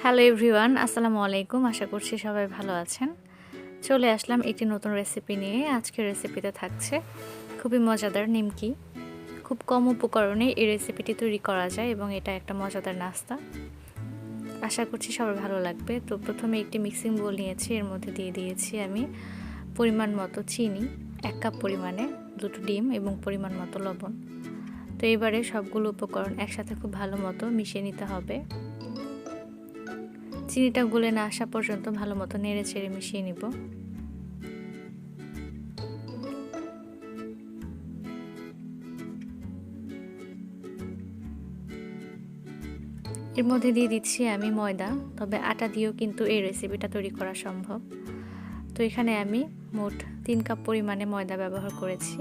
Hello everyone, আসসালামু আলাইকুম। আশা করছি সবাই ভালো আছেন। চলে আসলাম একটি নতুন রেসিপি নিয়ে। আজকের রেসিপিতে থাকছে খুবই মজাদার নিমকি। খুব কম উপকরণে এই রেসিপিটি তৈরি করা যায় এবং এটা একটা মজাদার নাস্তা। আশা করছি সবার ভালো লাগবে। তো প্রথমে একটি মিক্সিং বোল নিয়েছি, এর মধ্যে দিয়ে দিয়েছি আমি পরিমাণ মতো চিনি, 1 কাপ পরিমাণে, 2টো ডিম এবং পরিমাণ মতো লবণ। তো এবারে সবগুলো উপকরণ একসাথে খুব ভালো মতো মিশিয়ে নিতে হবে। চিনিটা গলে না আসা পর্যন্ত ভালো মতো নেড়ে চেড়ে মিশিয়ে নিব। এর মধ্যে দিয়ে দিচ্ছি আমি ময়দা, তবে আটা দিয়েও কিন্তু এই রেসিপিটা তৈরি করা সম্ভব। তো এখানে আমি মোট 3 কাপ পরিমাণে ময়দা ব্যবহার করেছি।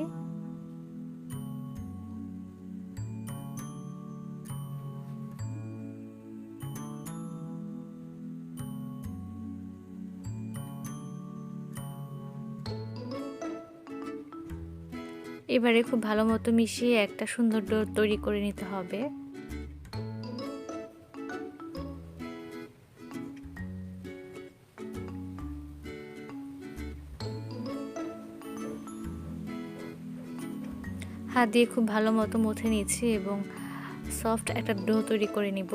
এবারে খুব ভালো মতো মিশিয়ে একটা সুন্দর ডো তৈরি করে নিতে হবে। হাত দিয়ে খুব ভালো মতো মথে নিচ্ছি এবং সফট একটা ডো তৈরি করে নিব।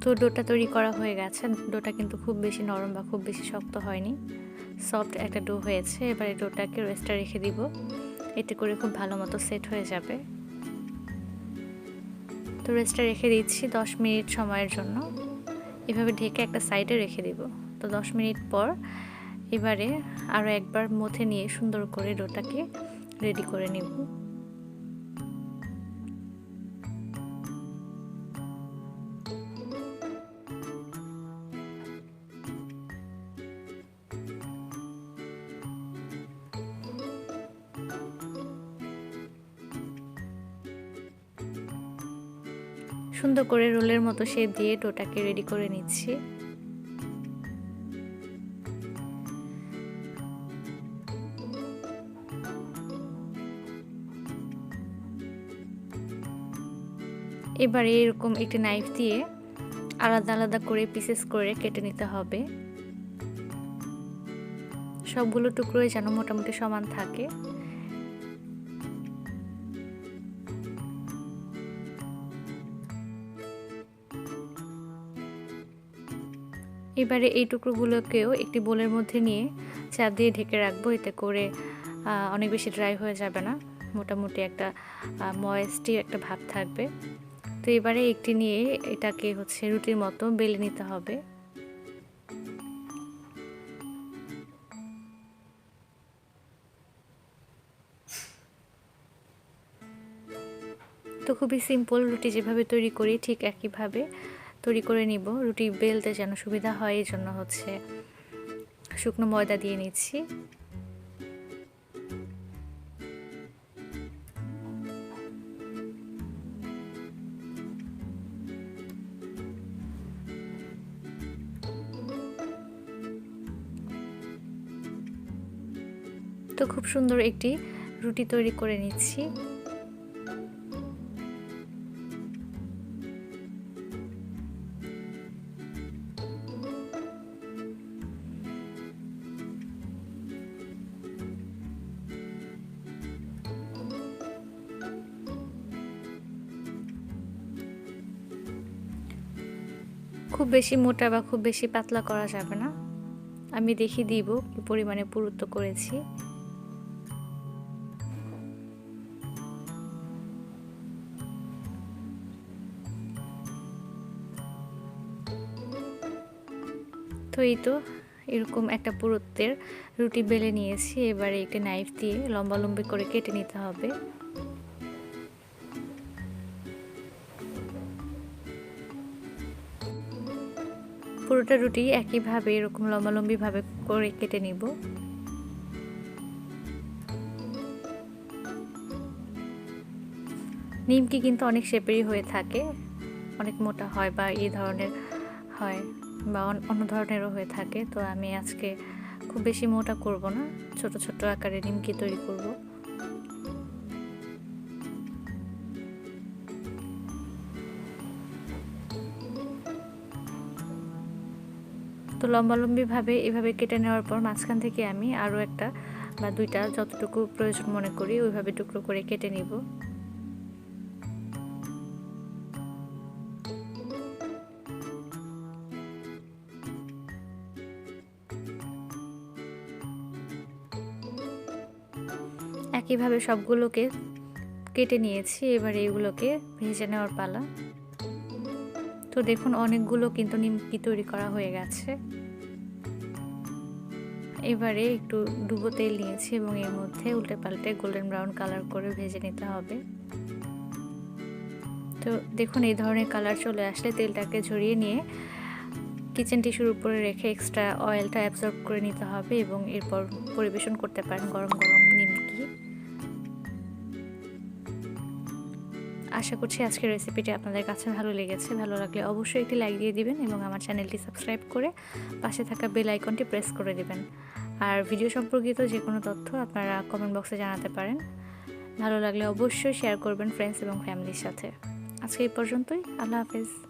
তো ডোটা তৈরি করা হয়ে গেছে। ডোটা কিন্তু খুব বেশি নরম বা খুব বেশি শক্ত হয়নি, সফট একটা ডো হয়েছে। এবারে ডোটাকে রেস্টে রেখে দিব, এতে করে খুব ভালো মতো সেট হয়ে যাবে। তো রেস্টে রেখে দিচ্ছি 10 মিনিট সময়ের জন্য। এভাবে ঢেকে একটা সাইডে রেখে দিব। তো 10 মিনিট পর এবারে আরও একবার মথে নিয়ে সুন্দর করে ডোটাকে রেডি করে নিব। সুন্দর করে রোলের মতো শেপ দিয়ে ডোটাকে রেডি করে নিচ্ছি। এবারে এরকম একটি নাইফ দিয়ে আলাদা আলাদা করে পিসেস করে কেটে নিতে হবে। সবগুলো টুকরোই যেন মোটামুটি সমান থাকে। এবারে এই টুকরোগুলোকেও একটি বোলের মধ্যে নিয়ে চাপ দিয়ে ঢেকে রাখবো, এতে করে অনেক বেশি ড্রাই হয়ে যাবে না, মোটামুটি একটা ময়েস্টি একটা ভাব থাকবে। তো এবারে একটি নিয়ে এটাকে রুটির মতো বেলে নিতে হবে। তো খুবই সিম্পল, রুটি যেভাবে তৈরি করি ঠিক একইভাবে তৈরি করে নিব। রুটি বেলতে যেন সুবিধা হয় এই জন্য শুকনো ময়দা দিয়ে নিচ্ছি। তো খুব সুন্দর একটি রুটি তৈরি করে নিচ্ছি। খুব বেশি মোটা বা খুব বেশি পাতলা করা যাবে না। আমি দেখিয়ে দিব কি পরিমাণে পুরুত্ব করেছি। তো এই তো এরকম একটা পুরুত্বের রুটি বেলে নিয়েছি। এবারে একটা নাইফ দিয়ে লম্বা লম্বি করে কেটে নিতে হবে। পুরোটা রুটি একইভাবে এরকম লম্বালম্বি ভাবে করে কেটে নিব। নিমকি কিন্তু অনেক শেপেরই হয়ে থাকে, অনেক মোটা হয় বা এই ধরনের হয় বা অন্য ধরনেরও হয়ে থাকে। তো আমি আজকে খুব বেশি মোটা করব না, ছোট ছোট আকারে নিমকি তৈরি করব। তো লম্বালম্বিভাবে এভাবে কেটে নেওয়ার পর মাঝখান থেকে আমি আরও একটা বা দুইটা যতটুকু প্রয়োজন মনে করি ওইভাবে টুকরো করে কেটে নিব। একইভাবে সবগুলোকে কেটে নিয়েছি, এবার এগুলোকে ভেজে নেওয়ার পালা। তো দেখুন অনেকগুলো কিন্তু নিমকি তৈরি করা হয়ে গেছে। এবারে একটু ডুবো তেল নিয়েছি এবং এর মধ্যে উল্টে পাল্টে গোল্ডেন ব্রাউন কালার করে ভেজে নিতে হবে। তো দেখুন এই ধরনের কালার চলে আসলে তেলটাকে ঝরিয়ে নিয়ে কিচেন টিস্যুর উপরে রেখে এক্সট্রা অয়েলটা অ্যাবজর্ব করে নিতে হবে এবং এরপর পরিবেশন করতে পারেন গরম গরম নিমকি। আশা করছি আজকের রেসিপিটি আপনাদের কাছে ভালো লেগেছে। ভালো লাগলে অবশ্যই একটি লাইক দিয়ে দিবেন এবং আমার চ্যানেলটি সাবস্ক্রাইব করে পাশে থাকা বেল আইকনটি প্রেস করে দিবেন। আর ভিডিও সম্পর্কিত যে কোনো তথ্য আপনারা কমেন্ট বক্সে জানাতে পারেন। ভালো লাগলে অবশ্যই শেয়ার করবেন ফ্রেন্ডস এবং ফ্যামিলির সাথে। আজকে এই পর্যন্তই। আল্লাহ হাফেজ।